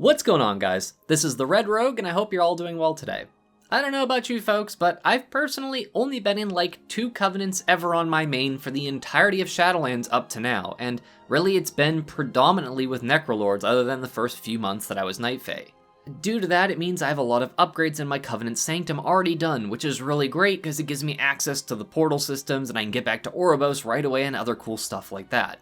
What's going on, guys? This is the Red Rogue, and I hope you're all doing well today. I don't know about you folks, but I've personally only been in like 2 Covenants ever on my main for the entirety of Shadowlands up to now, and really it's been predominantly with Necrolords other than the first few months that I was Night Fae. Due to that, it means I have a lot of upgrades in my Covenant Sanctum already done, which is really great because it gives me access to the portal systems and I can get back to Oribos right away and other cool stuff like that.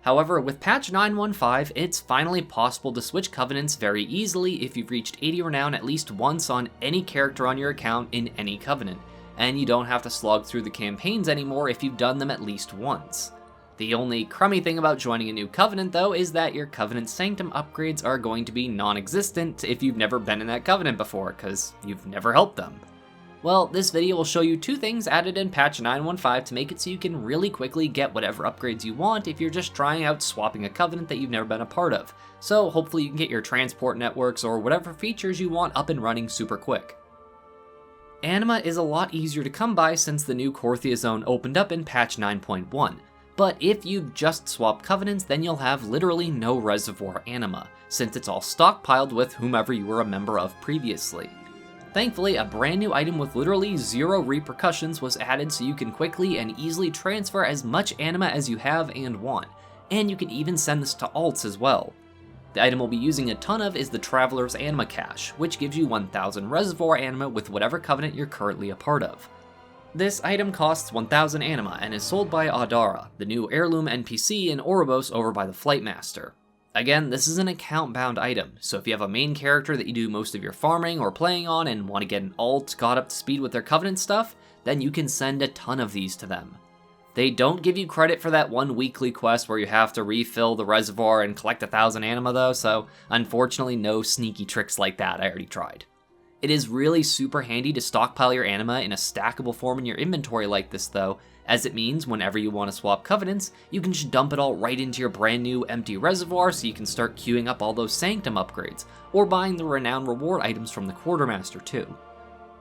However, with patch 9.15, it's finally possible to switch Covenants very easily if you've reached 80 Renown at least once on any character on your account in any Covenant, and you don't have to slog through the campaigns anymore if you've done them at least once. The only crummy thing about joining a new Covenant, though, is that your Covenant Sanctum upgrades are going to be non-existent if you've never been in that Covenant before, because you've never helped them. Well, this video will show you 2 things added in patch 9.15 to make it so you can really quickly get whatever upgrades you want if you're just trying out swapping a Covenant that you've never been a part of. So hopefully you can get your transport networks or whatever features you want up and running super quick. Anima is a lot easier to come by since the new Korthia zone opened up in patch 9.1. But if you've just swapped Covenants, then you'll have literally no reservoir Anima, since it's all stockpiled with whomever you were a member of previously. Thankfully, a brand new item with literally 0 repercussions was added so you can quickly and easily transfer as much Anima as you have and want, and you can even send this to alts as well. The item we'll be using a ton of is the Traveler's Anima Cache, which gives you 1000 reservoir Anima with whatever Covenant you're currently a part of. This item costs 1000 Anima and is sold by Adara, the new heirloom NPC in Oribos over by the Flightmaster. Again, this is an account-bound item, so if you have a main character that you do most of your farming or playing on and want to get an alt got up to speed with their Covenant stuff, then you can send a ton of these to them. They don't give you credit for that one weekly quest where you have to refill the reservoir and collect 1000 Anima though, so unfortunately no sneaky tricks like that, I already tried. It is really super handy to stockpile your Anima in a stackable form in your inventory like this though, as it means whenever you want to swap Covenants, you can just dump it all right into your brand new empty reservoir so you can start queuing up all those Sanctum upgrades, or buying the Renown reward items from the Quartermaster too.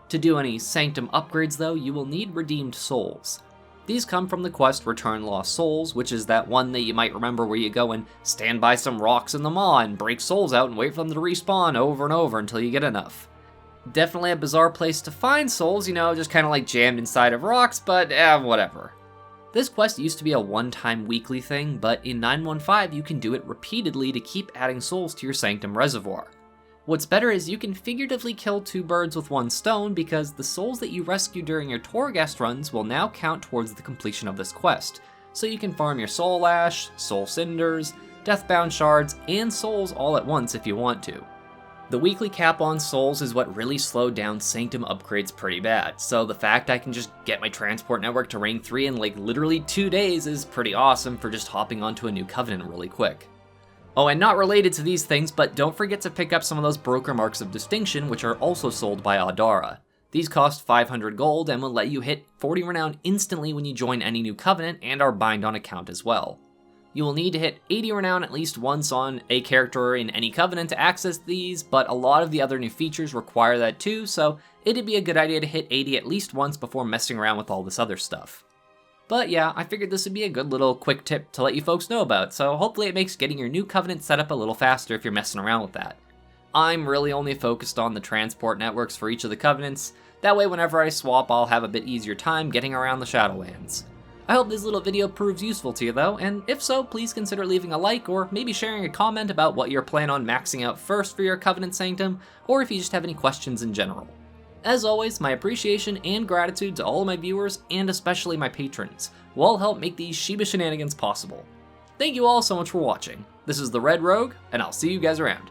To do any Sanctum upgrades though, you will need redeemed souls. These come from the quest Return Lost Souls, which is that one that you might remember where you go and stand by some rocks in the maw and break souls out and wait for them to respawn over and over until you get enough. Definitely a bizarre place to find souls, you know, just kind of like jammed inside of rocks, but whatever. This quest used to be a one-time weekly thing, but in 9.15 you can do it repeatedly to keep adding souls to your Sanctum reservoir. What's better is you can figuratively kill 2 birds with 1 stone because the souls that you rescue during your Torghast runs will now count towards the completion of this quest, so you can farm your Soul Ash, Soul Cinders, Deathbound Shards, and souls all at once if you want to. The weekly cap on souls is what really slowed down Sanctum upgrades pretty bad, so the fact I can just get my transport network to rank 3 in like literally 2 days is pretty awesome for just hopping onto a new Covenant really quick. Oh, and not related to these things, but don't forget to pick up some of those Broker Marks of Distinction, which are also sold by Adara. These cost 500 gold and will let you hit 40 Renown instantly when you join any new Covenant and are bind on account as well. You will need to hit 80 Renown at least once on a character in any Covenant to access these, but a lot of the other new features require that too, so it'd be a good idea to hit 80 at least once before messing around with all this other stuff. But yeah, I figured this would be a good little quick tip to let you folks know about, so hopefully it makes getting your new Covenant set up a little faster if you're messing around with that. I'm really only focused on the transport networks for each of the Covenants, that way whenever I swap I'll have a bit easier time getting around the Shadowlands. I hope this little video proves useful to you though, and if so, please consider leaving a like or maybe sharing a comment about what you're planning on maxing out first for your Covenant Sanctum, or if you just have any questions in general. As always, my appreciation and gratitude to all of my viewers, and especially my patrons, who all help make these Shiba Shenanigans possible. Thank you all so much for watching. This is the Red Rogue, and I'll see you guys around.